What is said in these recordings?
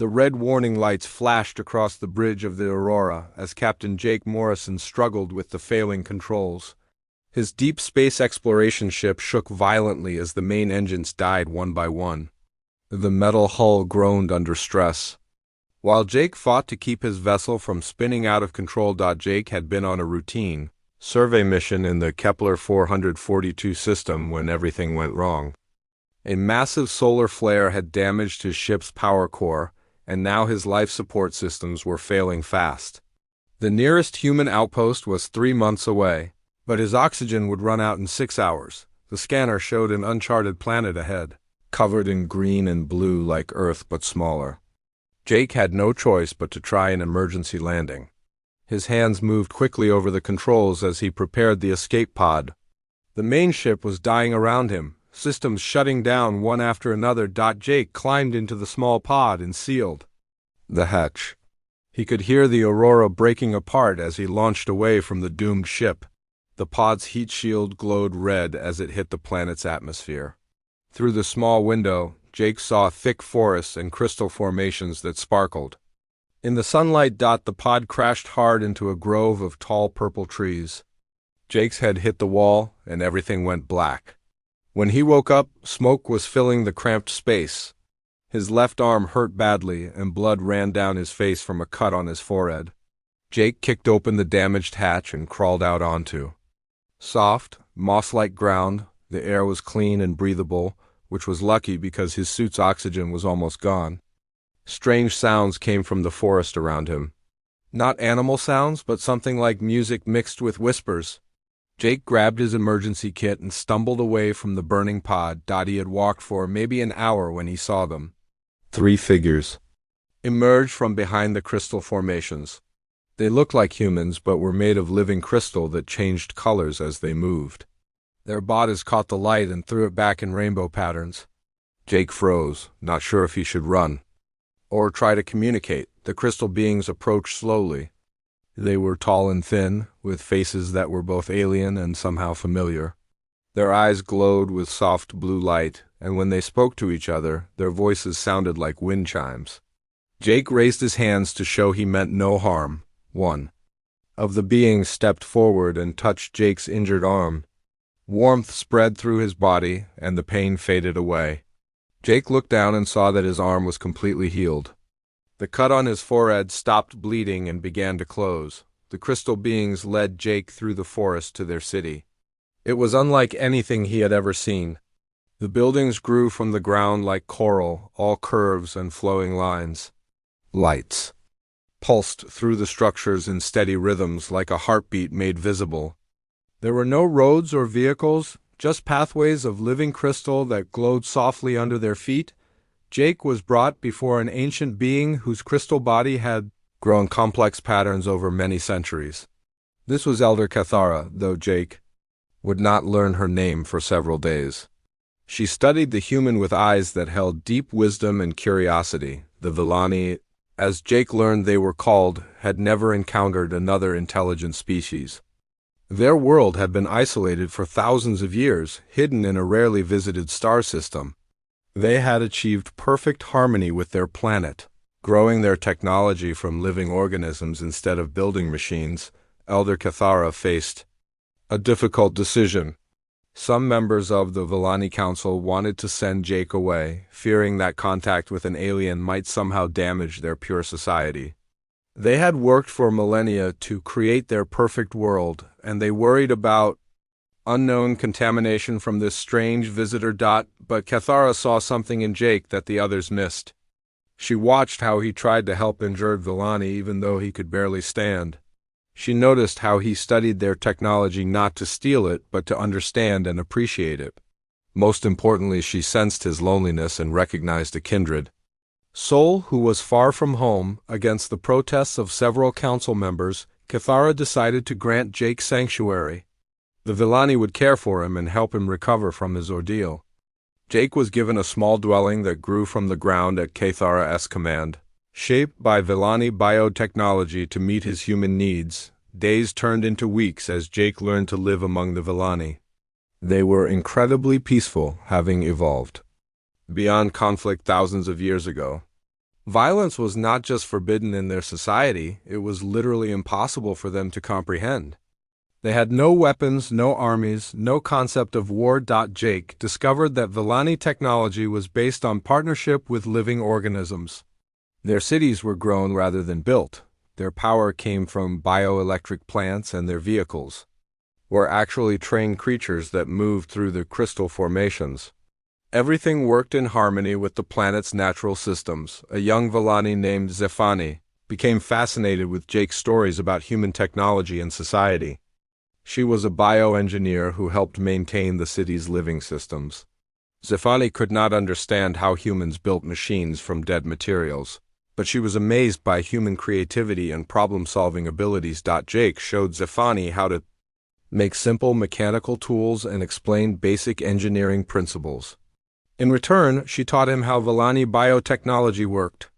The red warning lights flashed across the bridge of the Aurora as Captain Jake Morrison struggled with the failing controls. His deep space exploration ship shook violently as the main engines died one by one. The metal hull groaned under stress. While Jake fought to keep his vessel from spinning out of control, Jake had been on a routine survey mission in the Kepler 442 system when everything went wrong. A massive solar flare had damaged his ship's power core, and now his life support systems were failing fast. The nearest human outpost was 3 months away, but his oxygen would run out in 6 hours. The scanner showed an uncharted planet ahead, covered in green and blue like Earth but smaller. Jake had no choice but to try an emergency landing. His hands moved quickly over the controls as he prepared the escape pod. The main ship was dying around him, systems shutting down one after another. Jake climbed into the small pod and sealed the hatch. He could hear the Aurora breaking apart as he launched away from the doomed ship. The pod's heat shield glowed red as it hit the planet's atmosphere. Through the small window, Jake saw thick forests and crystal formations that sparkled. In the sunlight, the pod crashed hard into a grove of tall purple trees. Jake's head hit the wall, and everything went black. When he woke up, smoke was filling the cramped space. His left arm hurt badly, and blood ran down his face from a cut on his forehead. Jake kicked open the damaged hatch and crawled out onto soft, moss-like ground. The air was clean and breathable, which was lucky because his suit's oxygen was almost gone. Strange sounds came from the forest around him. Not animal sounds, but something like music mixed with whispers. Jake grabbed his emergency kit and stumbled away from the burning pod. He had walked for maybe an hour when he saw them. 3 figures emerged from behind the crystal formations. They looked like humans, but were made of living crystal that changed colors as they moved. Their bodies caught the light and threw it back in rainbow patterns. Jake froze, not sure if he should run or try to communicate. The crystal beings approached slowly. They were tall and thin, with faces that were both alien and somehow familiar. Their eyes glowed with soft blue light, and when they spoke to each other, their voices sounded like wind chimes. Jake raised his hands to show he meant no harm. One of the beings stepped forward and touched Jake's injured arm. Warmth spread through his body, and the pain faded away. Jake looked down and saw that his arm was completely healed. The cut on his forehead stopped bleeding and began to close. The crystal beings led Jake through the forest to their city. It was unlike anything he had ever seen. The buildings grew from the ground like coral, all curves and flowing lines. Lights pulsed through the structures in steady rhythms like a heartbeat made visible. There were no roads or vehicles, just pathways of living crystal that glowed softly under their feet. Jake was brought before an ancient being whose crystal body had grown complex patterns over many centuries. This was Elder Cathara, though Jake would not learn her name for several days. She studied the human with eyes that held deep wisdom and curiosity. The Vani, as Jake learned they were called, had never encountered another intelligent species. Their world had been isolated for thousands of years, hidden in a rarely visited star system. They had achieved perfect harmony with their planet, growing their technology from living organisms instead of building machines. Elder Cathara faced a difficult decision. Some members of the Vani Council wanted to send Jake away, fearing that contact with an alien might somehow damage their pure society. They had worked for millennia to create their perfect world, and they worried about unknown contamination from this strange visitor. But Cathara saw something in Jake that the others missed. She watched how he tried to help injured Vani even though he could barely stand. She noticed how he studied their technology not to steal it, but to understand and appreciate it. Most importantly, she sensed his loneliness and recognized a kindred soul who was far from home. Against the protests of several council members, Cathara decided to grant Jake sanctuary. The Vani would care for him and help him recover from his ordeal. Jake was given a small dwelling that grew from the ground at Cathara's command. Shaped by Vani biotechnology to meet his human needs, days turned into weeks as Jake learned to live among the Vani. They were incredibly peaceful, having evolved beyond conflict thousands of years ago. Violence was not just forbidden in their society, it was literally impossible for them to comprehend. They had no weapons, no armies, no concept of war. Jake discovered that Vani technology was based on partnership with living organisms. Their cities were grown rather than built. Their power came from bioelectric plants, and their vehicles were actually trained creatures that moved through the crystal formations. Everything worked in harmony with the planet's natural systems. A young Vani named Zefani became fascinated with Jake's stories about human technology and society. She was a bioengineer who helped maintain the city's living systems. Zefani could not understand how humans built machines from dead materials, but she was amazed by human creativity and problem-solving abilities. Jake showed Zefani how to make simple mechanical tools and explain basic engineering principles. In return, she taught him how Vani biotechnology worked.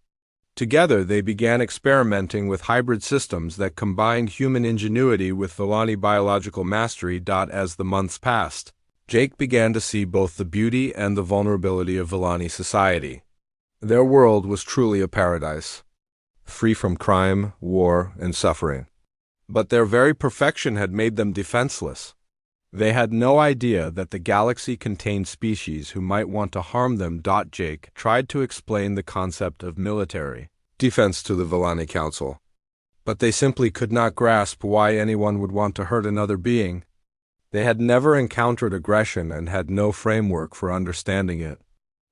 Together, they began experimenting with hybrid systems that combined human ingenuity with Vani biological mastery. As the months passed, Jake began to see both the beauty and the vulnerability of Vani society. Their world was truly a paradise, free from crime, war, and suffering. But their very perfection had made them defenseless. They had no idea that the galaxy contained species who might want to harm them. Jake tried to explain the concept of military defense to the Vani Council, but they simply could not grasp why anyone would want to hurt another being. They had never encountered aggression and had no framework for understanding it.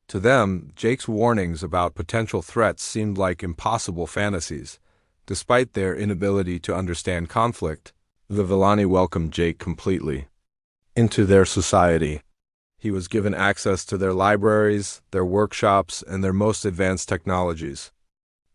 To them, Jake's warnings about potential threats seemed like impossible fantasies. Despite their inability to understand conflict, the Vani welcomed Jake completely into their society. He was given access to their libraries, their workshops, and their most advanced technologies.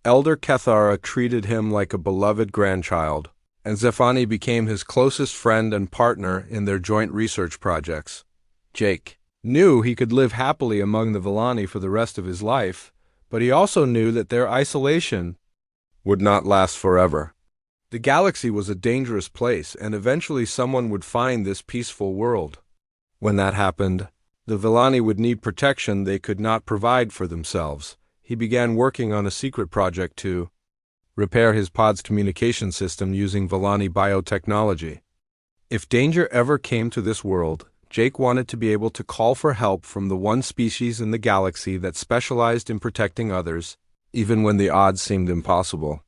Elder Kethara treated him like a beloved grandchild, and Zefani became his closest friend and partner in their joint research projects. Jake knew he could live happily among the Vani for the rest of his life, but he also knew that their isolation would not last forever. The galaxy was a dangerous place, and eventually someone would find this peaceful world. When that happened, the Vani would need protection they could not provide for themselves. He began working on a secret project to repair his pod's communication system using Vani biotechnology. If danger ever came to this world, Jake wanted to be able to call for help from the one species in the galaxy that specialized in protecting others, even when the odds seemed impossible.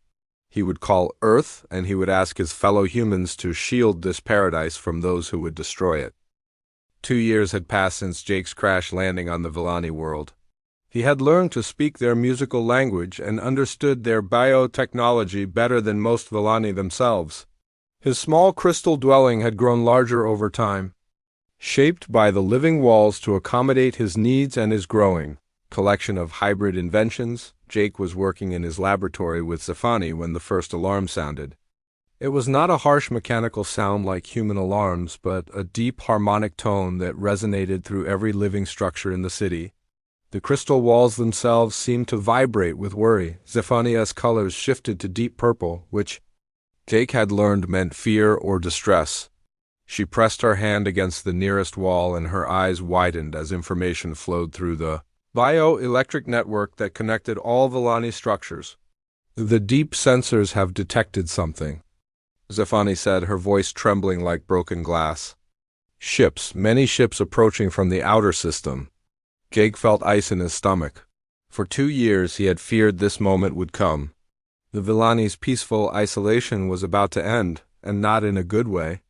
He would call Earth, and he would ask his fellow humans to shield this paradise from those who would destroy it. 2 years had passed since Jake's crash landing on the Vani world. He had learned to speak their musical language and understood their biotechnology better than most Vani themselves. His small crystal dwelling had grown larger over time, shaped by the living walls to accommodate his needs and his growing collection of hybrid inventions. Jake was working in his laboratory with Zefani when the first alarm sounded. It was not a harsh mechanical sound like human alarms, but a deep harmonic tone that resonated through every living structure in the city. The crystal walls themselves seemed to vibrate with worry. Zefani's colors shifted to deep purple, which Jake had learned meant fear or distress. She pressed her hand against the nearest wall, and her eyes widened as information flowed through the bioelectric network that connected all Vani structures. The deep sensors have detected something, Zefani said, her voice trembling like broken glass. Ships, many ships approaching from the outer system. Jake felt ice in his stomach. For 2 years he had feared this moment would come. The Vani's peaceful isolation was about to end, and not in a good way.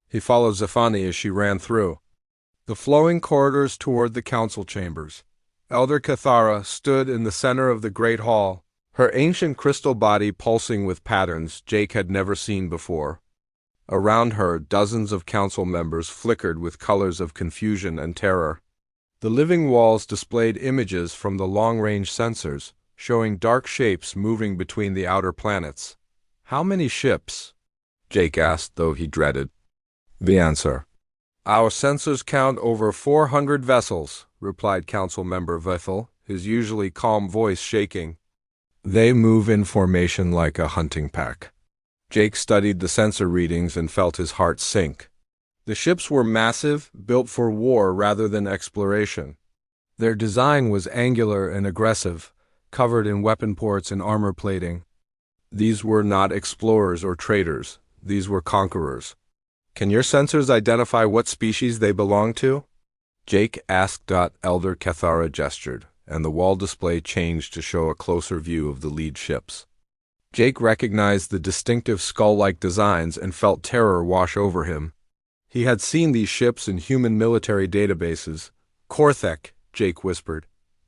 He followed Zefani as she ran through the flowing corridors toward the council chambers. Elder Kethara stood in the center of the great hall, her ancient crystal body pulsing with patterns Jake had never seen before. Around her, dozens of council members flickered with colors of confusion and terror. The living walls displayed images from the long-range sensors, showing dark shapes moving between the outer planets. "How many ships?" Jake asked, though he dreaded the answer. "Our sensors count over 400 vessels," replied Council Member Vethel, his usually calm voice shaking. "They move in formation like a hunting pack." Jake studied the sensor readings and felt his heart sink. The ships were massive, built for war rather than exploration. Their design was angular and aggressive, covered in weapon ports and armor plating. These were not explorers or traders. These were conquerors. Can your sensors identify what species they belong to? Jake asked. Elder Cathara gestured, and the wall display changed to show a closer view of the lead ships. Jake recognized the distinctive skull-like designs and felt terror wash over him. He had seen these ships in human military databases. Korthek, Jake whispered.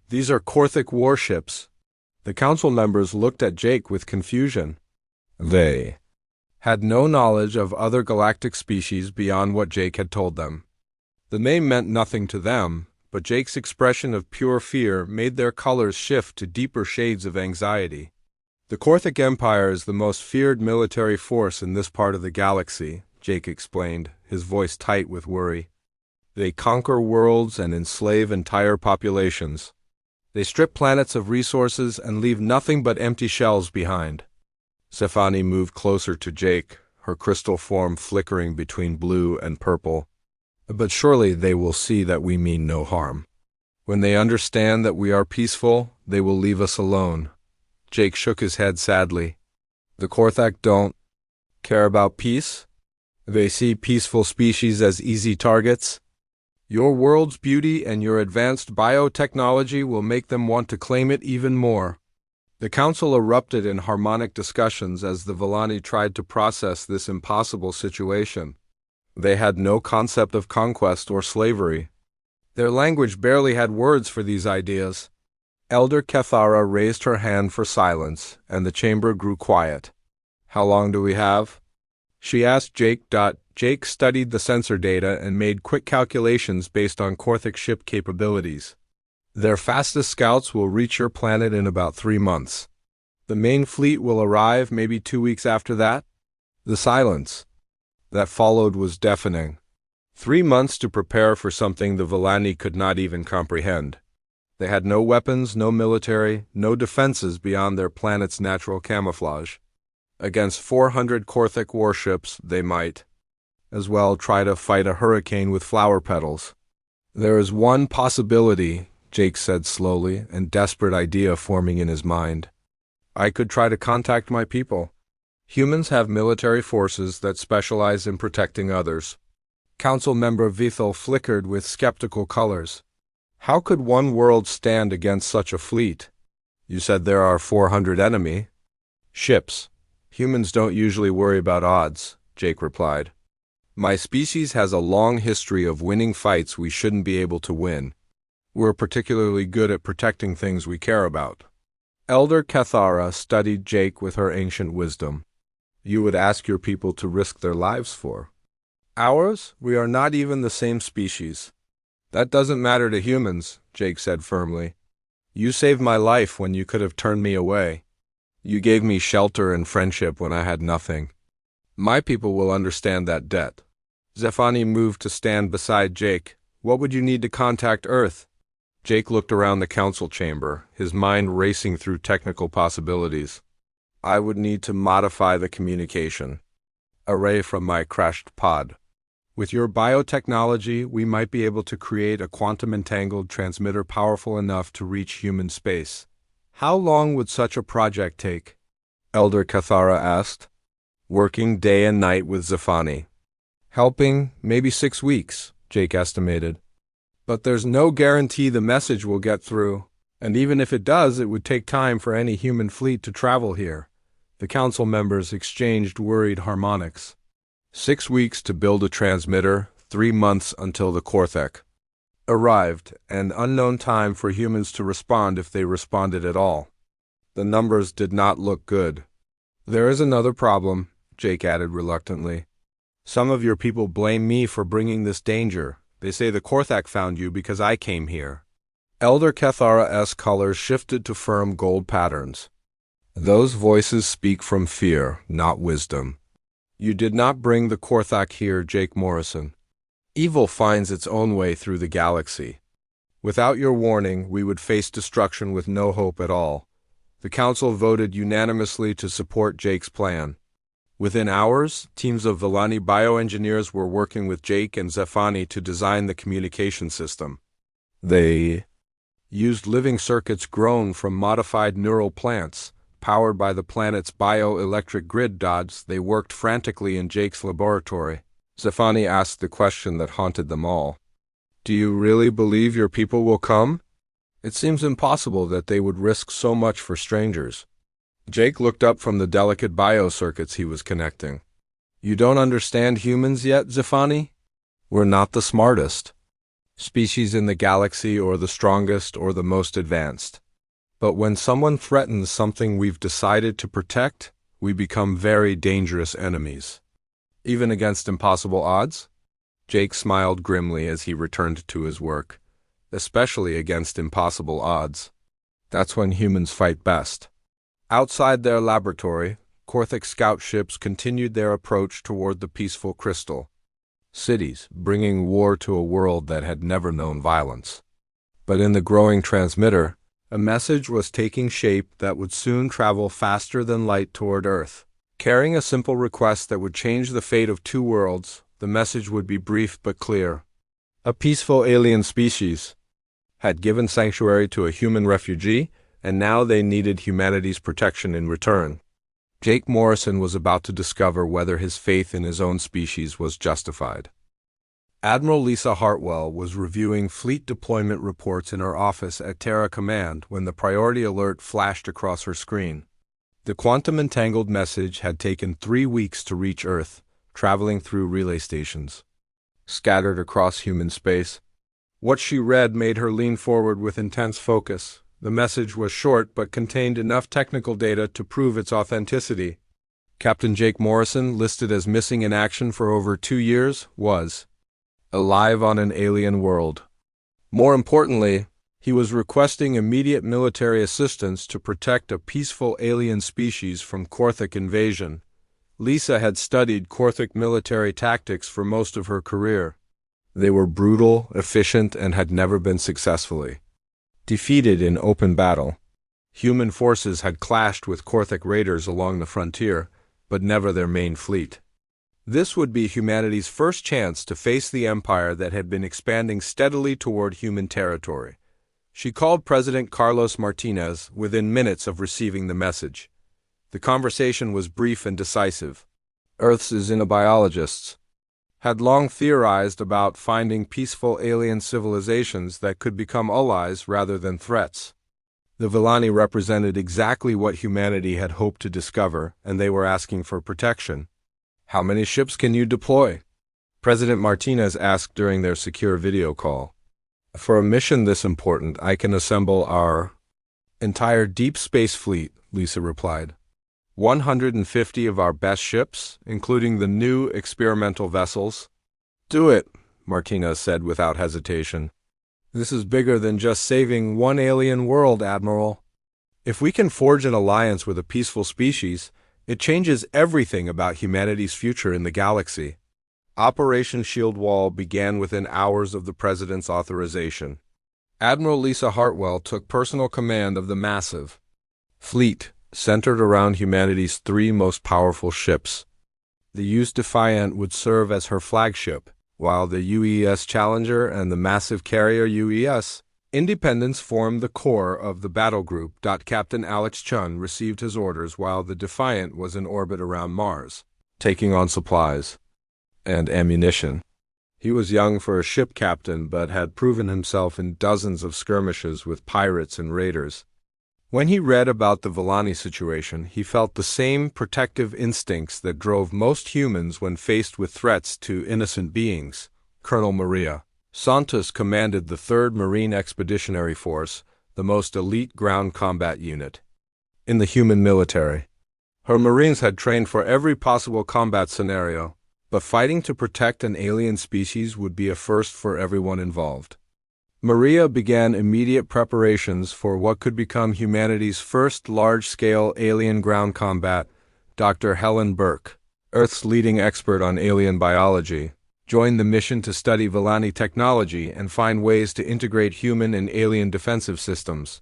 These are Korthek warships. The council members looked at Jake with confusion. They had no knowledge of other galactic species beyond what Jake had told them. The name meant nothing to them, but Jake's expression of pure fear made their colors shift to deeper shades of anxiety. The Korthek Empire is the most feared military force in this part of the galaxy, Jake explained, his voice tight with worry. They conquer worlds and enslave entire populations. They strip planets of resources and leave nothing but empty shells behind. Vani moved closer to Jake, her crystal form flickering between blue and purple. But surely they will see that we mean no harm. When they understand that we are peaceful, they will leave us alone. Jake shook his head sadly. The Korthak don't care about peace? They see peaceful species as easy targets? Your world's beauty and your advanced biotechnology will make them want to claim it even more. The council erupted in harmonic discussions as the Vani tried to process this impossible situation. They had no concept of conquest or slavery. Their language barely had words for these ideas. Elder Cathara raised her hand for silence, and the chamber grew quiet. How long do we have? She asked Jake. Jake studied the sensor data and made quick calculations based on Korthek ship capabilities. Their fastest scouts will reach your planet in about 3 months. The main fleet will arrive maybe 2 weeks after that. The silence that followed was deafening. 3 months to prepare for something the Vani could not even comprehend. They had no weapons, no military, no defenses beyond their planet's natural camouflage. Against 400 Korthek warships, they might as well try to fight a hurricane with flower petals. There is one possibility, Jake said slowly, a desperate idea forming in his mind. I could try to contact my people. Humans have military forces that specialize in protecting others. Council member Vithal flickered with skeptical colors. How could one world stand against such a fleet? You said there are 400 enemy ships. Humans don't usually worry about odds, Jake replied. My species has a long history of winning fights we shouldn't be able to win. We're particularly good at protecting things we care about. Elder Cathara studied Jake with her ancient wisdom. You would ask your people to risk their lives for. Ours? We are not even the same species. That doesn't matter to humans, Jake said firmly. You saved my life when you could have turned me away. You gave me shelter and friendship when I had nothing. My people will understand that debt. Vani moved to stand beside Jake. What would you need to contact Earth? Jake looked around the council chamber, his mind racing through technical possibilities. I would need to modify the communication array from my crashed pod. With your biotechnology, we might be able to create a quantum-entangled transmitter powerful enough to reach human space. How long would such a project take? Elder Cathara asked. Working day and night with Vani. Helping, maybe 6 weeks, Jake estimated. But there's no guarantee the message will get through, and even if it does, it would take time for any human fleet to travel here. The council members exchanged worried harmonics. 6 weeks to build a transmitter, 3 months until the Korthek arrived, and unknown time for humans to respond if they responded at all. The numbers did not look good. There is another problem, Jake added reluctantly. Some of your people blame me for bringing this danger. They say the Korthak found you because I came here. Elder Cathara's colors shifted to firm gold patterns. Those voices speak from fear, not wisdom. You did not bring the Korthak here, Jake Morrison. Evil finds its own way through the galaxy. Without your warning, we would face destruction with no hope at all. The council voted unanimously to support Jake's plan. Within hours, teams of Vani bioengineers were working with Jake and Vani to design the communication system. They used living circuits grown from modified neural plants, powered by the planet's bioelectric grid. They worked frantically in Jake's laboratory. Vani asked the question that haunted them all. Do you really believe your people will come? It seems impossible that they would risk so much for strangers. Jake looked up from the delicate biocircuits he was connecting. You don't understand humans yet, Vani? We're not the smartest species in the galaxy or the strongest or the most advanced. But when someone threatens something we've decided to protect, we become very dangerous enemies. Even against impossible odds? Jake smiled grimly as he returned to his work. Especially against impossible odds. That's when humans fight best. Outside their laboratory, Korthic scout ships continued their approach toward the peaceful crystal cities, bringing war to a world that had never known violence. But in the growing transmitter, a message was taking shape that would soon travel faster than light toward Earth. Carrying a simple request that would change the fate of two worlds, the message would be brief but clear. A peaceful alien species had given sanctuary to a human refugee, and now they needed humanity's protection in return. Jake Morrison was about to discover whether his faith in his own species was justified. Admiral Lisa Hartwell was reviewing fleet deployment reports in her office at Terra Command when the priority alert flashed across her screen. The quantum-entangled message had taken 3 weeks to reach Earth, traveling through relay stations scattered across human space. What she read made her lean forward with intense focus. The message was short but contained enough technical data to prove its authenticity. Captain Jake Morrison, listed as missing in action for over 2 years, was alive on an alien world. More importantly, he was requesting immediate military assistance to protect a peaceful alien species from Korthic invasion. Lisa had studied Korthic military tactics for most of her career. They were brutal, efficient, and had never been successfully defeated in open battle. Human forces had clashed with Korthic raiders along the frontier, but never their main fleet. This would be humanity's first chance to face the empire that had been expanding steadily toward human territory. She called President Carlos Martinez within minutes of receiving the message. The conversation was brief and decisive. Earth's xenobiologists had long theorized about finding peaceful alien civilizations that could become allies rather than threats. The Vani represented exactly what humanity had hoped to discover, and they were asking for protection. How many ships can you deploy? President Martinez asked during their secure video call. For a mission this important, I can assemble our entire deep space fleet, Lisa replied. 150 of our best ships, including the new experimental vessels. Do it, Martinez said without hesitation. This is bigger than just saving one alien world, Admiral. If we can forge an alliance with a peaceful species, it changes everything about humanity's future in the galaxy. Operation Shield Wall began within hours of the President's authorization. Admiral Lisa Hartwell took personal command of the massive fleet centered around humanity's 3 most powerful ships. The USS Defiant would serve as her flagship, while the UES Challenger and the massive carrier UES Independence formed the core of the battle group. Captain Alex Chun received his orders while the Defiant was in orbit around Mars, taking on supplies and ammunition. He was young for a ship captain but had proven himself in dozens of skirmishes with pirates and raiders. When he read about the Vani situation, he felt the same protective instincts that drove most humans when faced with threats to innocent beings. Colonel Maria Santos commanded the 3rd Marine Expeditionary Force, the most elite ground combat unit in the human military. Her Marines had trained for every possible combat scenario, but fighting to protect an alien species would be a first for everyone involved. Maria began immediate preparations for what could become humanity's first large-scale alien ground combat. Dr. Helen Burke, Earth's leading expert on alien biology, joined the mission to study Vani technology and find ways to integrate human and alien defensive systems.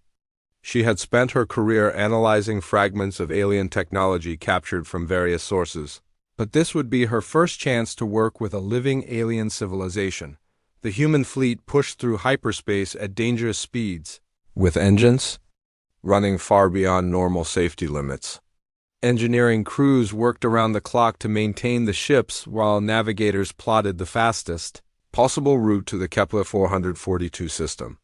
She had spent her career analyzing fragments of alien technology captured from various sources. But this would be her first chance to work with a living alien civilization. The human fleet pushed through hyperspace at dangerous speeds, with engines running far beyond normal safety limits. Engineering crews worked around the clock to maintain the ships while navigators plotted the fastest possible route to the Kepler 442 system.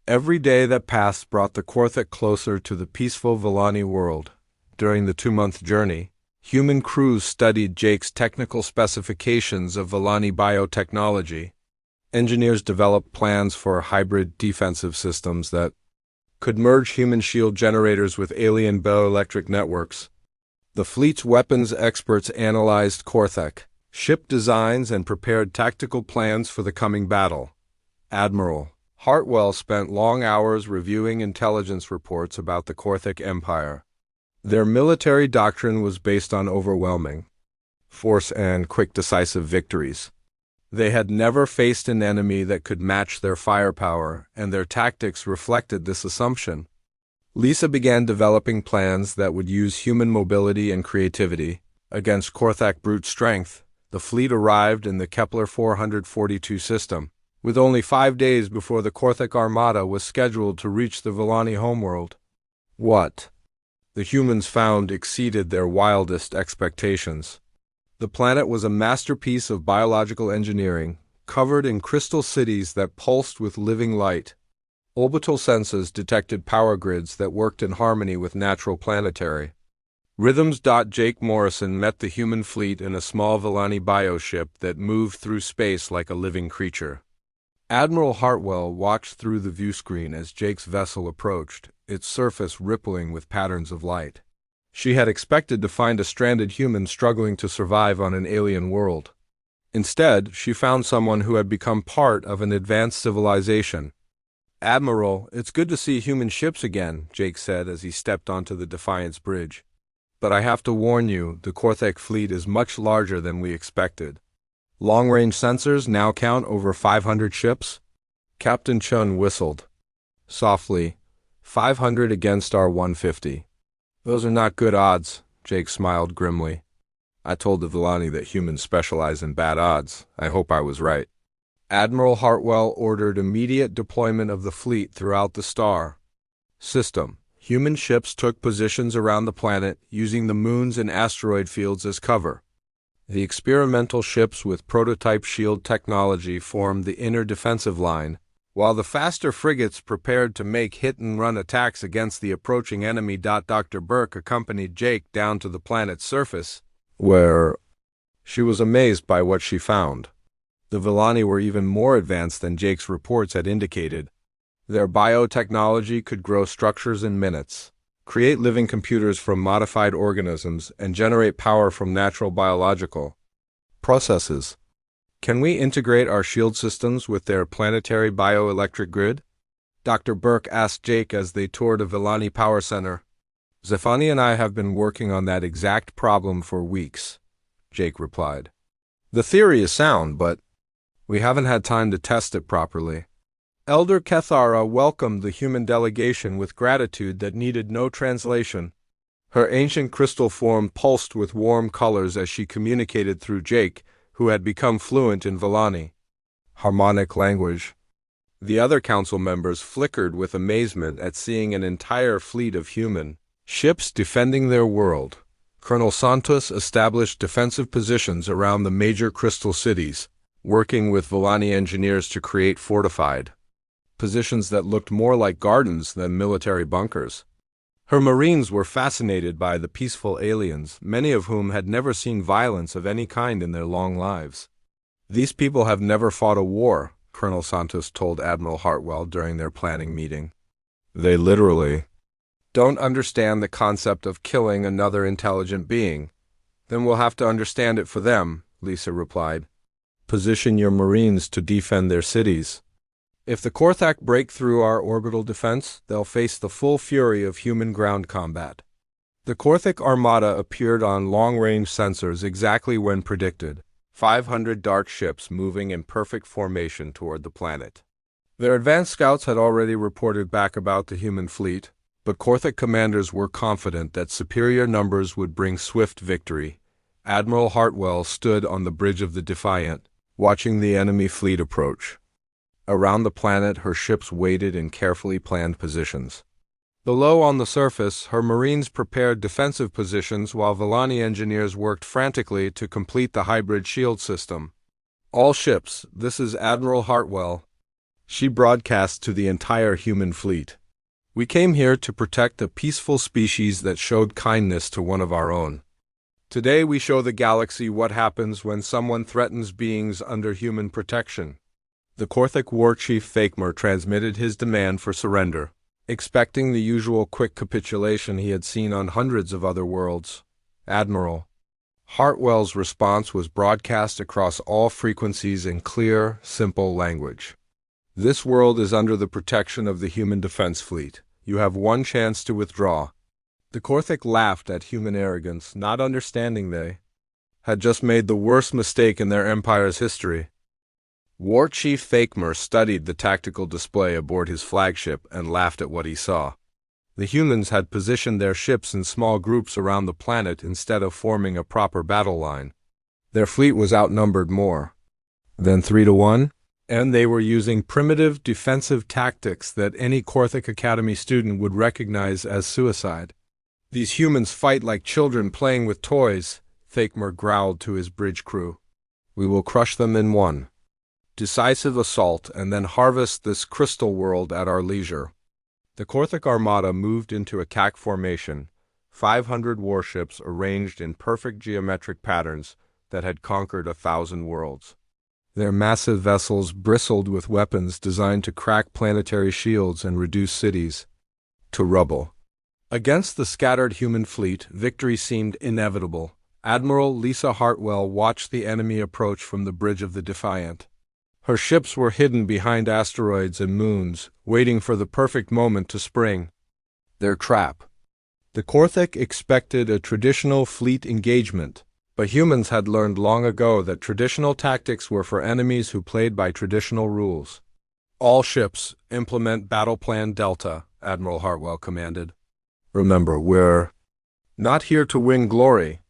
Every day that passed brought the Korthik closer to the peaceful Vani world. During the 2-month journey, human crews studied Jake's technical specifications of Vani biotechnology. Engineers developed plans for hybrid defensive systems that could merge human shield generators with alien bioelectric networks. The fleet's weapons experts analyzed Korthik ship designs and prepared tactical plans for the coming battle. Admiral Hartwell spent long hours reviewing intelligence reports about the Korthik Empire. Their military doctrine was based on overwhelming force and quick decisive victories. They had never faced an enemy that could match their firepower, and their tactics reflected this assumption. Lisa began developing plans that would use human mobility and creativity against Korthak brute strength. The fleet arrived in the Kepler 442 system, with only 5 days before the Korthik Armada was scheduled to reach the Vani homeworld. What the humans found exceeded their wildest expectations. The planet was a masterpiece of biological engineering, covered in crystal cities that pulsed with living light. Orbital sensors detected power grids that worked in harmony with natural planetary rhythms. Jake Morrison met the human fleet in a small Vani bioship that moved through space like a living creature. Admiral Hartwell watched through the viewscreen as Jake's vessel approached, its surface rippling with patterns of light. She had expected to find a stranded human struggling to survive on an alien world. Instead, she found someone who had become part of an advanced civilization. "Admiral, it's good to see human ships again," Jake said as he stepped onto the Defiance bridge. "But I have to warn you, the Korthik fleet is much larger than we expected. Long-range sensors now count over 500 ships." Captain Chun whistled softly. 500 against our 150. "Those are not good odds," Jake smiled grimly. "I told the Vani that humans specialize in bad odds. I hope I was right." Admiral Hartwell ordered immediate deployment of the fleet throughout the star system. Human ships took positions around the planet, using the moons and asteroid fields as cover. The experimental ships with prototype shield technology formed the inner defensive line, while the faster frigates prepared to make hit-and-run attacks against the approaching enemy. Dr. Burke accompanied Jake down to the planet's surface, where she was amazed by what she found. The Vani were even more advanced than Jake's reports had indicated. Their biotechnology could grow structures in minutes, create living computers from modified organisms, and generate power from natural biological processes. "Can we integrate our shield systems with their planetary bioelectric grid?" Dr. Burke asked Jake as they toured a Vani power center. "Zefani and I have been working on that exact problem for weeks," Jake replied. "The theory is sound, but we haven't had time to test it properly." Elder Kethara welcomed the human delegation with gratitude that needed no translation. Her ancient crystal form pulsed with warm colors as she communicated through Jake, who had become fluent in Vani harmonic language. The other council members flickered with amazement at seeing an entire fleet of human ships defending their world. Colonel Santos established defensive positions around the major crystal cities, working with Vani engineers to create fortified positions that looked more like gardens than military bunkers. Her Marines were fascinated by the peaceful aliens, many of whom had never seen violence of any kind in their long lives. "These people have never fought a war," Colonel Santos told Admiral Hartwell during their planning meeting. "They literally don't understand the concept of killing another intelligent being." "Then we'll have to understand it for them," Lisa replied. "Position your Marines to defend their cities. If the Korthak break through our orbital defense, they'll face the full fury of human ground combat." The Korthik Armada appeared on long-range sensors exactly when predicted, 500 dark ships moving in perfect formation toward the planet. Their advanced scouts had already reported back about the human fleet, but Korthik commanders were confident that superior numbers would bring swift victory. Admiral Hartwell stood on the bridge of the Defiant, watching the enemy fleet approach. Around the planet, her ships waited in carefully planned positions. Below on the surface, her marines prepared defensive positions while Vani engineers worked frantically to complete the hybrid shield system. All ships, this is Admiral Hartwell. She broadcast to the entire human fleet. We came here to protect a peaceful species that showed kindness to one of our own. Today we show the galaxy what happens when someone threatens beings under human protection. The Korthik war chief Fakmer transmitted his demand for surrender, expecting the usual quick capitulation he had seen on hundreds of other worlds. Admiral Hartwell's response was broadcast across all frequencies in clear, simple language. This world is under the protection of the human defense fleet. You have one chance to withdraw. The Korthik laughed at human arrogance, not understanding they had just made the worst mistake in their empire's history. War Chief Fakmer studied the tactical display aboard his flagship and laughed at what he saw. The humans had positioned their ships in small groups around the planet instead of forming a proper battle line. Their fleet was outnumbered more than 3-1, and they were using primitive defensive tactics that any Korthik Academy student would recognize as suicide. These humans fight like children playing with toys, Fakmer growled to his bridge crew. We will crush them in one decisive assault and then harvest this crystal world at our leisure. The Korthik armada moved into attack formation, 500 warships arranged in perfect geometric patterns that had conquered 1,000 worlds. Their massive vessels bristled with weapons designed to crack planetary shields and reduce cities to rubble. Against the scattered human fleet, victory seemed inevitable. Admiral Lisa Hartwell watched the enemy approach from the bridge of the Defiant. Her ships were hidden behind asteroids and moons, waiting for the perfect moment to spring their trap. The Korthik expected a traditional fleet engagement, but humans had learned long ago that traditional tactics were for enemies who played by traditional rules. All ships, implement Battle Plan Delta, Admiral Hartwell commanded. Remember, we're not here to win glory.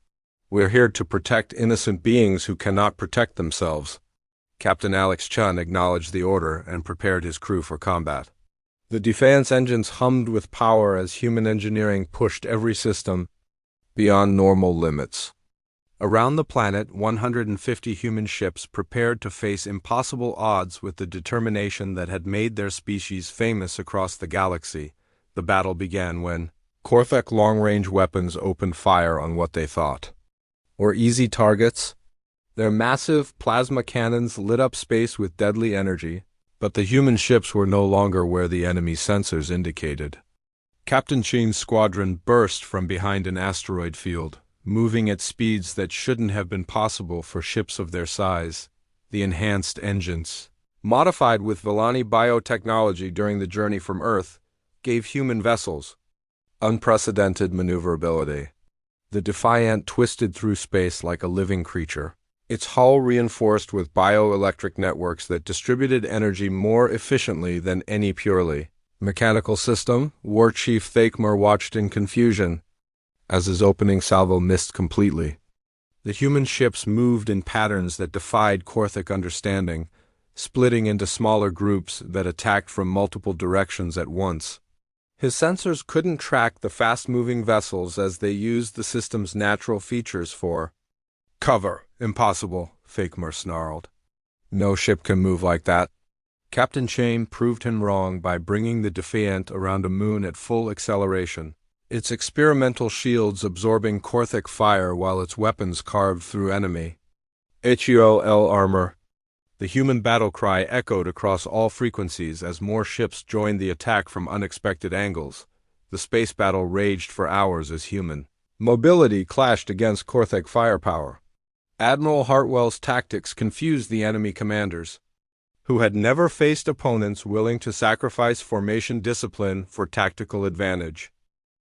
We're here to protect innocent beings who cannot protect themselves. Captain Alex Chun acknowledged the order and prepared his crew for combat. The defense engines hummed with power as human engineering pushed every system beyond normal limits. Around the planet, 150 human ships prepared to face impossible odds with the determination that had made their species famous across the galaxy. The battle began when Korthik long-range weapons opened fire on what they thought were easy targets. Their massive plasma cannons lit up space with deadly energy, but the human ships were no longer where the enemy's sensors indicated. Captain Sheen's squadron burst from behind an asteroid field, moving at speeds that shouldn't have been possible for ships of their size. The enhanced engines, modified with Vani biotechnology during the journey from Earth, gave human vessels unprecedented maneuverability. The Defiant twisted through space like a living creature, its hull reinforced with bioelectric networks that distributed energy more efficiently than any purely mechanical system. War Chief Fakmer watched in confusion as his opening salvo missed completely. The human ships moved in patterns that defied Korthik understanding, splitting into smaller groups that attacked from multiple directions at once. His sensors couldn't track the fast-moving vessels as they used the system's natural features for cover. Impossible, Fakmer snarled. No ship can move like that. Captain Chain proved him wrong by bringing the Defiant around a moon at full acceleration, its experimental shields absorbing Korthik fire while its weapons carved through enemy HUL armor. The human battle cry echoed across all frequencies as more ships joined the attack from unexpected angles. The space battle raged for hours as human mobility clashed against Korthik firepower. Admiral Hartwell's tactics confused the enemy commanders, who had never faced opponents willing to sacrifice formation discipline for tactical advantage.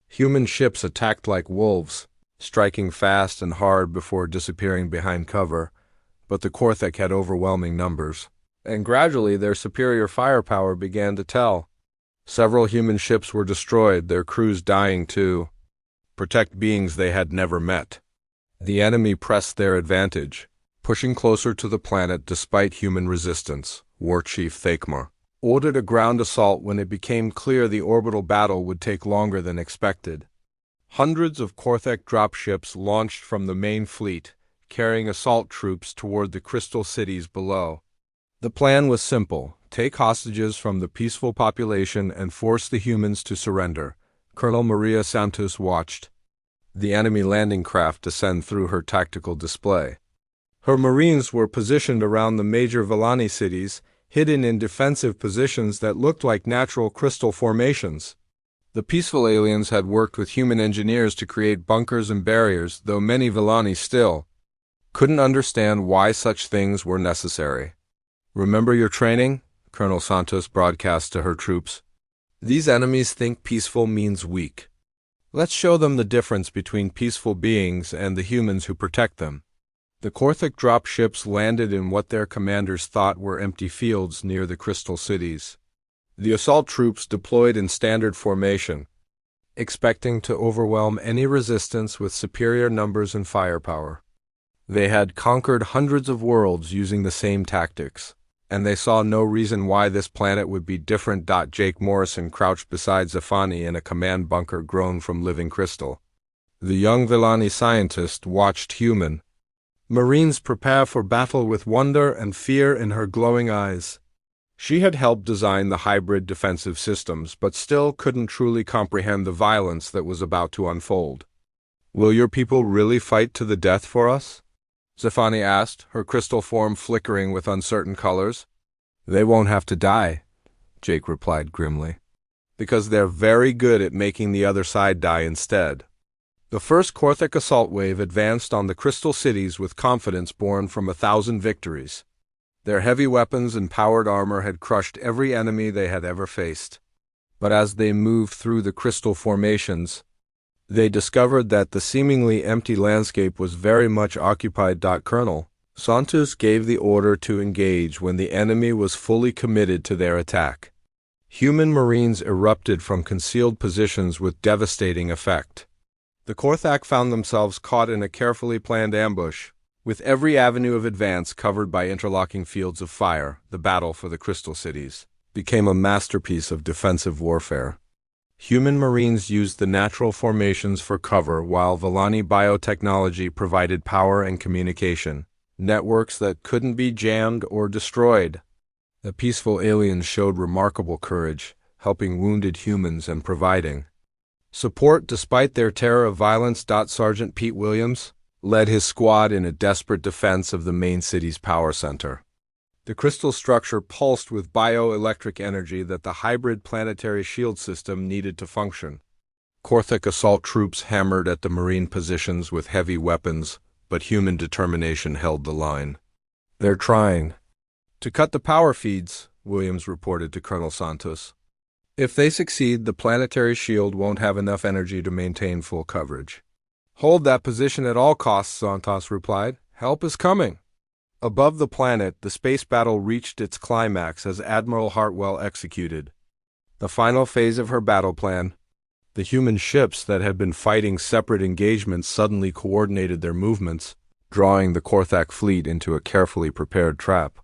Human ships attacked like wolves, striking fast and hard before disappearing behind cover, but the Korthik had overwhelming numbers, and gradually their superior firepower began to tell. Several human ships were destroyed, their crews dying to protect beings they had never met. The enemy pressed their advantage, pushing closer to the planet despite human resistance. War Chief Thakmar ordered a ground assault when it became clear the orbital battle would take longer than expected. Hundreds of Korthek dropships launched from the main fleet, carrying assault troops toward the crystal cities below. The plan was simple: take hostages from the peaceful population and force the humans to surrender. Colonel Maria Santos watched the enemy landing craft descend through her tactical display. Her marines were positioned around the major Vani cities, hidden in defensive positions that looked like natural crystal formations. The peaceful aliens had worked with human engineers to create bunkers and barriers, though many Vani still couldn't understand why such things were necessary. "Remember your training?" Colonel Santos broadcast to her troops. "These enemies think peaceful means weak. Let's show them the difference between peaceful beings and the humans who protect them." The Korthek dropships landed in what their commanders thought were empty fields near the crystal cities. The assault troops deployed in standard formation, expecting to overwhelm any resistance with superior numbers and firepower. They had conquered hundreds of worlds using the same tactics, and they saw no reason why this planet would be different. Jake Morrison crouched beside Zafani in a command bunker grown from living crystal. The young Villani scientist watched human Marines prepare for battle with wonder and fear in her glowing eyes. She had helped design the hybrid defensive systems, but still couldn't truly comprehend the violence that was about to unfold. "Will your people really fight to the death for us?" Zafani asked, her crystal form flickering with uncertain colors. "They won't have to die," Jake replied grimly, "because they're very good at making the other side die instead." The first Korthek assault wave advanced on the crystal cities with confidence born from 1,000 victories. Their heavy weapons and powered armor had crushed every enemy they had ever faced. But as they moved through the crystal formations, they discovered that the seemingly empty landscape was very much occupied. Colonel Santos gave the order to engage when the enemy was fully committed to their attack. Human marines erupted from concealed positions with devastating effect. The Korthak found themselves caught in a carefully planned ambush, with every avenue of advance covered by interlocking fields of fire. The battle for the crystal cities became a masterpiece of defensive warfare. Human marines used the natural formations for cover, while Villani biotechnology provided power and communication, networks that couldn't be jammed or destroyed. The peaceful aliens showed remarkable courage, helping wounded humans and providing support despite their terror of violence. Sergeant Pete Williams led his squad in a desperate defense of the main city's power center. The crystal structure pulsed with bioelectric energy that the hybrid planetary shield system needed to function. Korthek assault troops hammered at the marine positions with heavy weapons, but human determination held the line. "They're trying to cut the power feeds," Williams reported to Colonel Santos. "If they succeed, the planetary shield won't have enough energy to maintain full coverage." "Hold that position at all costs," Santos replied. "Help is coming." Above the planet, the space battle reached its climax as Admiral Hartwell executed the final phase of her battle plan. The human ships that had been fighting separate engagements suddenly coordinated their movements, drawing the Korthak fleet into a carefully prepared trap.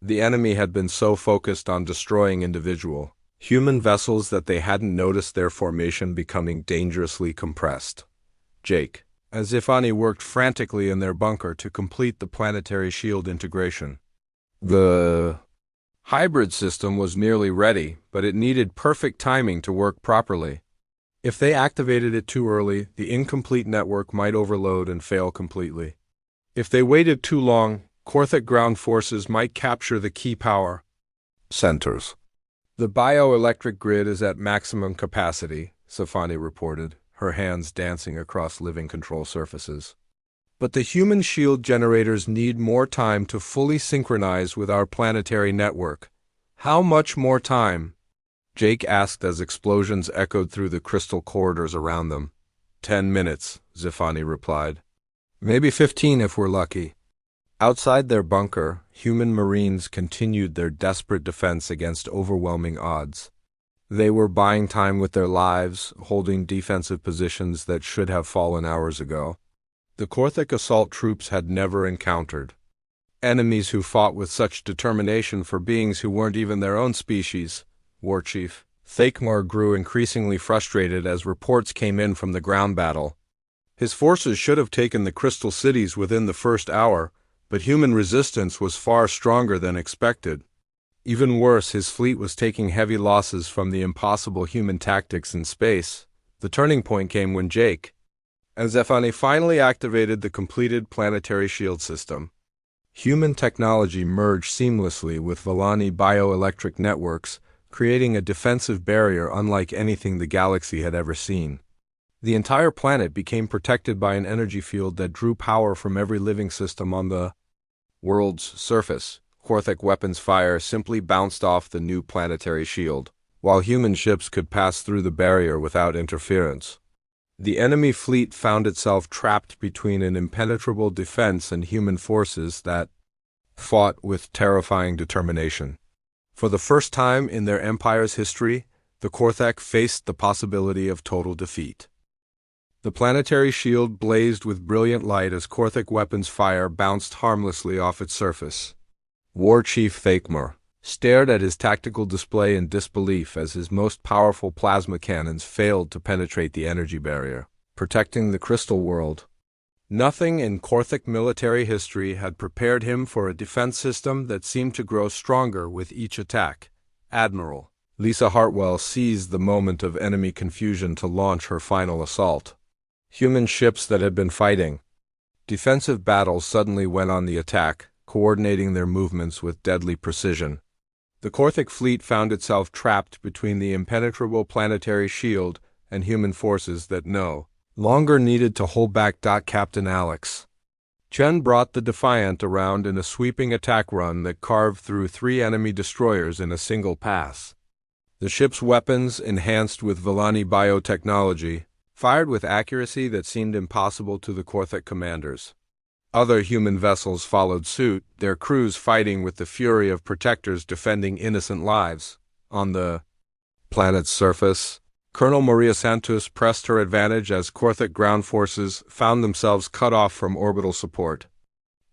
The enemy had been so focused on destroying individual human vessels that they hadn't noticed their formation becoming dangerously compressed. Jake, as if Vani worked frantically in their bunker to complete the planetary shield integration. The hybrid system was nearly ready, but it needed perfect timing to work properly. If they activated it too early, the incomplete network might overload and fail completely. If they waited too long, Korthek ground forces might capture the key power centers. "The bioelectric grid is at maximum capacity," Safani reported, her hands dancing across living control surfaces. "But the human shield generators need more time to fully synchronize with our planetary network." "How much more time?" Jake asked as explosions echoed through the crystal corridors around them. 10 minutes, Zafani replied. "Maybe 15 if we're lucky." Outside their bunker, human marines continued their desperate defense against overwhelming odds. They were buying time with their lives, holding defensive positions that should have fallen hours ago. The Korthek assault troops had never encountered Enemies who fought with such determination for beings who weren't even their own species. War Chief Thakmar grew increasingly frustrated as reports came in from the ground battle. His forces should have taken the crystal cities within the first hour, but human resistance was far stronger than expected. Even worse, his fleet was taking heavy losses from the impossible human tactics in space. The turning point came when Jake and Vani finally activated the completed planetary shield system. Human technology merged seamlessly with Vani bioelectric networks, creating a defensive barrier unlike anything the galaxy had ever seen. The entire planet became protected by an energy field that drew power from every living system on the world's surface. Korthek weapons fire simply bounced off the new planetary shield, while human ships could pass through the barrier without interference. The enemy fleet found itself trapped between an impenetrable defense and human forces that fought with terrifying determination. For the first time in their empire's history, the Korthek faced the possibility of total defeat. The planetary shield blazed with brilliant light as Korthek weapons fire bounced harmlessly off its surface. War Chief Thakmar stared at his tactical display in disbelief as his most powerful plasma cannons failed to penetrate the energy barrier, protecting the crystal world. Nothing in Korthek military history had prepared him for a defense system that seemed to grow stronger with each attack. Admiral Lisa Hartwell seized the moment of enemy confusion to launch her final assault. Human ships that had been fighting defensive battles suddenly went on the attack, coordinating their movements with deadly precision. The Korthek fleet found itself trapped between the impenetrable planetary shield and human forces that no longer needed to hold back. Captain Alex Chen brought the Defiant around in a sweeping attack run that carved through 3 enemy destroyers in a single pass. The ship's weapons, enhanced with Vani biotechnology, fired with accuracy that seemed impossible to the Korthek commanders. Other human vessels followed suit, their crews fighting with the fury of protectors defending innocent lives. On the planet's surface, Colonel Maria Santos pressed her advantage as Korthek ground forces found themselves cut off from orbital support.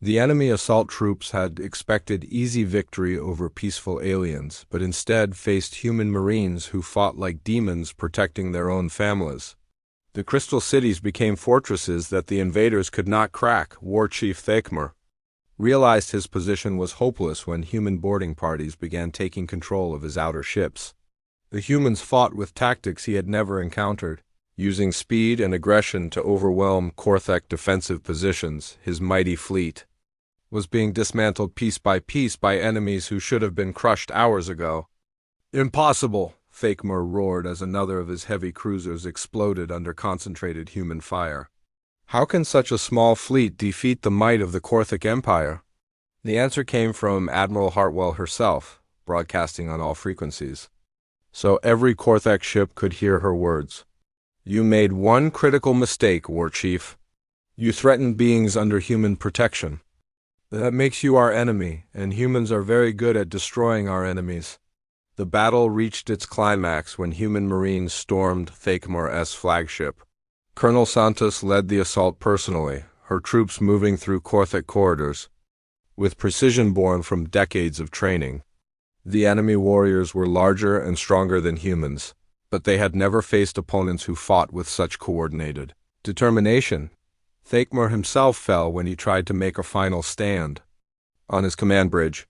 The enemy assault troops had expected easy victory over peaceful aliens, but instead faced human marines who fought like demons protecting their own families. The crystal cities became fortresses that the invaders could not crack. War Chief Thakmar realized his position was hopeless when human boarding parties began taking control of his outer ships. The humans fought with tactics he had never encountered, using speed and aggression to overwhelm Korthek defensive positions. His mighty fleet was being dismantled piece by enemies who should have been crushed hours ago. "Impossible!" Thakmar roared as another of his heavy cruisers exploded under concentrated human fire. "How can such a small fleet defeat the might of the Korthek Empire?" The answer came from Admiral Hartwell herself, broadcasting on all frequencies, so every Korthek ship could hear her words. "You made one critical mistake, War Chief. You threatened beings under human protection. That makes you our enemy, and humans are very good at destroying our enemies." The battle reached its climax when human marines stormed Thakmar's flagship. Colonel Santos led the assault personally, her troops moving through Korthek corridors with precision born from decades of training. The enemy warriors were larger and stronger than humans, but they had never faced opponents who fought with such coordinated determination. Thakmar himself fell when he tried to make a final stand. On his command bridge,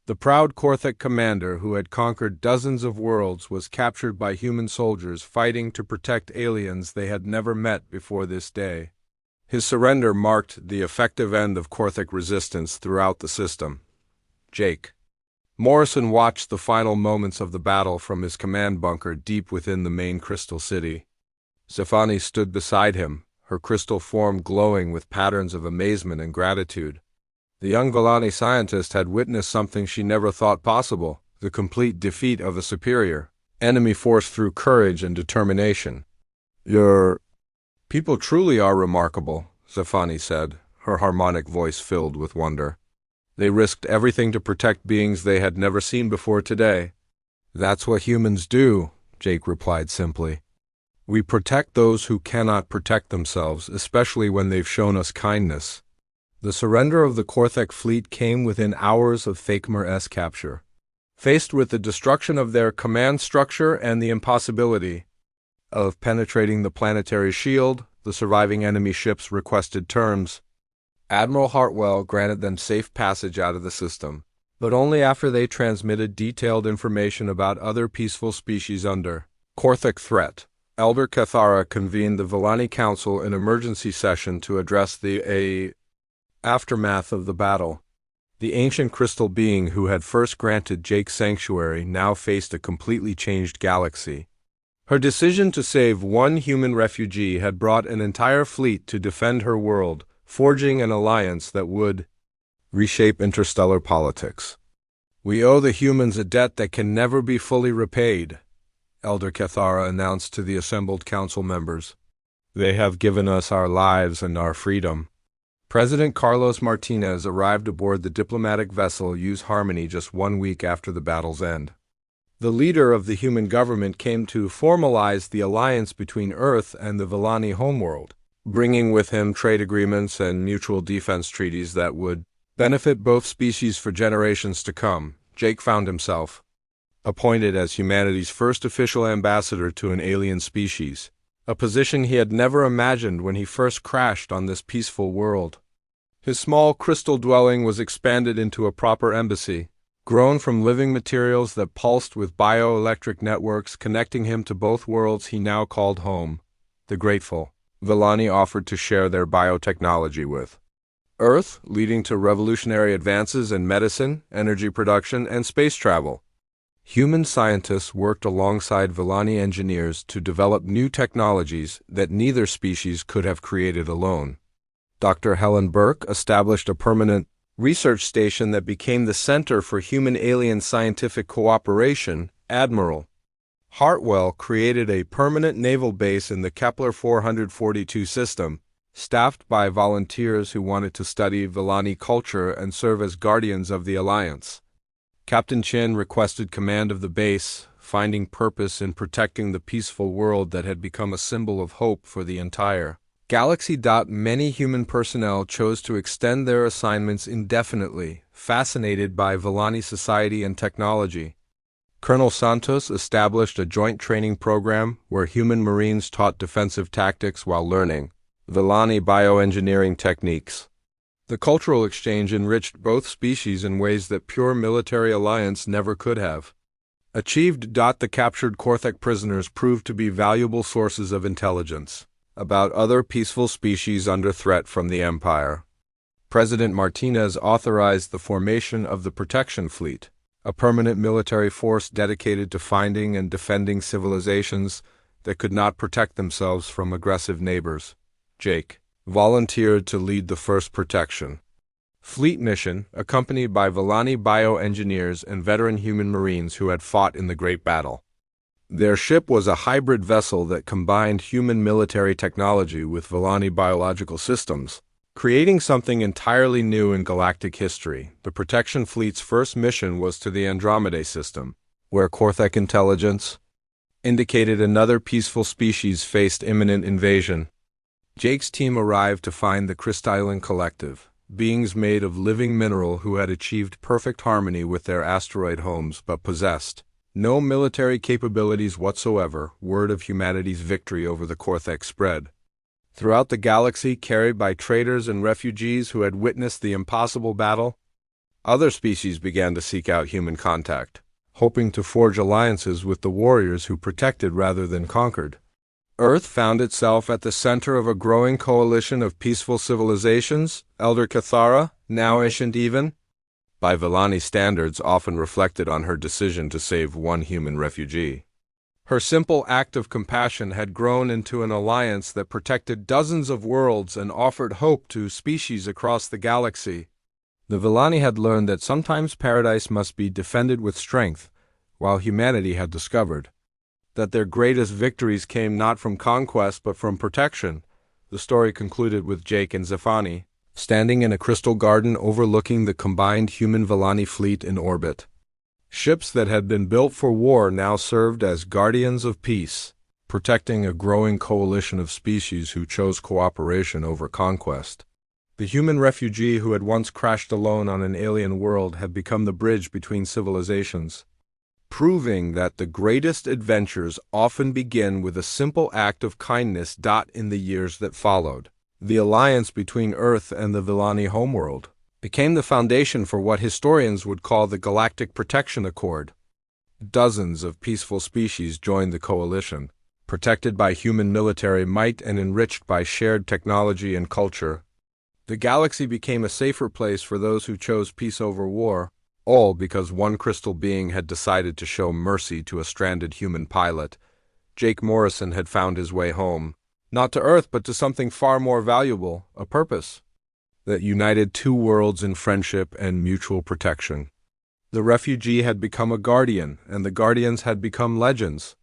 the proud Korthek commander who had conquered dozens of worlds was captured by human soldiers fighting to protect aliens they had never met before this day. His surrender marked the effective end of Korthek resistance throughout the system. Jake Morrison watched the final moments of the battle from his command bunker deep within the main crystal city. Vani stood beside him, her crystal form glowing with patterns of amazement and gratitude. The young Vani scientist had witnessed something she never thought possible, the complete defeat of a superior enemy force through courage and determination. "Your people truly are remarkable," Vani said, her harmonic voice filled with wonder. "They risked everything to protect beings they had never seen before today." "That's what humans do," Jake replied simply. "We protect those who cannot protect themselves, especially when they've shown us kindness." The surrender of the Korthek fleet came within hours of Thakmer's capture. Faced with the destruction of their command structure and the impossibility of penetrating the planetary shield, the surviving enemy ships requested terms. Admiral Hartwell granted them safe passage out of the system, but only after they transmitted detailed information about other peaceful species under Korthek threat. Elder Cathara convened the Vani Council in emergency session to address the aftermath of the battle. The ancient crystal being who had first granted Jake sanctuary now faced a completely changed galaxy. Her decision to save one human refugee had brought an entire fleet to defend her world, forging an alliance that would reshape interstellar politics. "We owe the humans a debt that can never be fully repaid," Elder Cathara announced to the assembled council members. "They have given us our lives and our freedom." President Carlos Martinez arrived aboard the diplomatic vessel Use Harmony just 1 week after the battle's end. The leader of the human government came to formalize the alliance between Earth and the Vani homeworld, bringing with him trade agreements and mutual defense treaties that would benefit both species for generations to come. Jake found himself appointed as humanity's first official ambassador to an alien species, a position he had never imagined when he first crashed on this peaceful world. His small crystal dwelling was expanded into a proper embassy, grown from living materials that pulsed with bioelectric networks connecting him to both worlds he now called home. The grateful Vani offered to share their biotechnology with Earth, leading to revolutionary advances in medicine, energy production, and space travel. Human scientists worked alongside Vani engineers to develop new technologies that neither species could have created alone. Dr. Helen Burke established a permanent research station that became the Center for Human-Alien Scientific Cooperation. Admiral Hartwell created a permanent naval base in the Kepler 442 system, staffed by volunteers who wanted to study Vani culture and serve as guardians of the Alliance. Captain Chin requested command of the base, finding purpose in protecting the peaceful world that had become a symbol of hope for the entire galaxy. Many human personnel chose to extend their assignments indefinitely, fascinated by Vani society and technology. Colonel Santos established a joint training program where human Marines taught defensive tactics while learning Vani bioengineering techniques. The cultural exchange enriched both species in ways that pure military alliance never could have achieved. The captured Korthek prisoners proved to be valuable sources of intelligence about other peaceful species under threat from the Empire. President Martinez authorized the formation of the Protection Fleet, a permanent military force dedicated to finding and defending civilizations that could not protect themselves from aggressive neighbors. Jake volunteered to lead the first protection fleet mission, accompanied by Vani bioengineers and veteran human Marines who had fought in the Great Battle. Their ship was a hybrid vessel that combined human military technology with Vani biological systems, creating something entirely new in galactic history. The protection fleet's first mission was to the Andromeda system, where Korthek intelligence indicated another peaceful species faced imminent invasion. Jake's team arrived to find the Crystalline Collective, beings made of living mineral who had achieved perfect harmony with their asteroid homes but possessed no military capabilities whatsoever. Word of humanity's victory over the Korthek spread throughout the galaxy, carried by traders and refugees who had witnessed the impossible battle. Other species began to seek out human contact, hoping to forge alliances with the warriors who protected rather than conquered. Earth found itself at the center of a growing coalition of peaceful civilizations. Elder Cathara, now ancient even by Vani standards, often reflected on her decision to save one human refugee. Her simple act of compassion had grown into an alliance that protected dozens of worlds and offered hope to species across the galaxy. The Vani had learned that sometimes paradise must be defended with strength, while humanity had discovered that their greatest victories came not from conquest but from protection. The story concluded with Jake and Zafani standing in a crystal garden overlooking the combined human Vani fleet in orbit. Ships that had been built for war now served as guardians of peace, protecting a growing coalition of species who chose cooperation over conquest. The human refugee who had once crashed alone on an alien world had become the bridge between civilizations, proving that the greatest adventures often begin with a simple act of kindness. In the years that followed, the alliance between Earth and the Vani homeworld became the foundation for what historians would call the Galactic Protection Accord. Dozens of peaceful species joined the coalition, protected by human military might and enriched by shared technology and culture. The galaxy became a safer place for those who chose peace over war, all because one crystal being had decided to show mercy to a stranded human pilot. Jake Morrison had found his way home, not to Earth but to something far more valuable, a purpose that united two worlds in friendship and mutual protection. The refugee had become a guardian, and the guardians had become legends.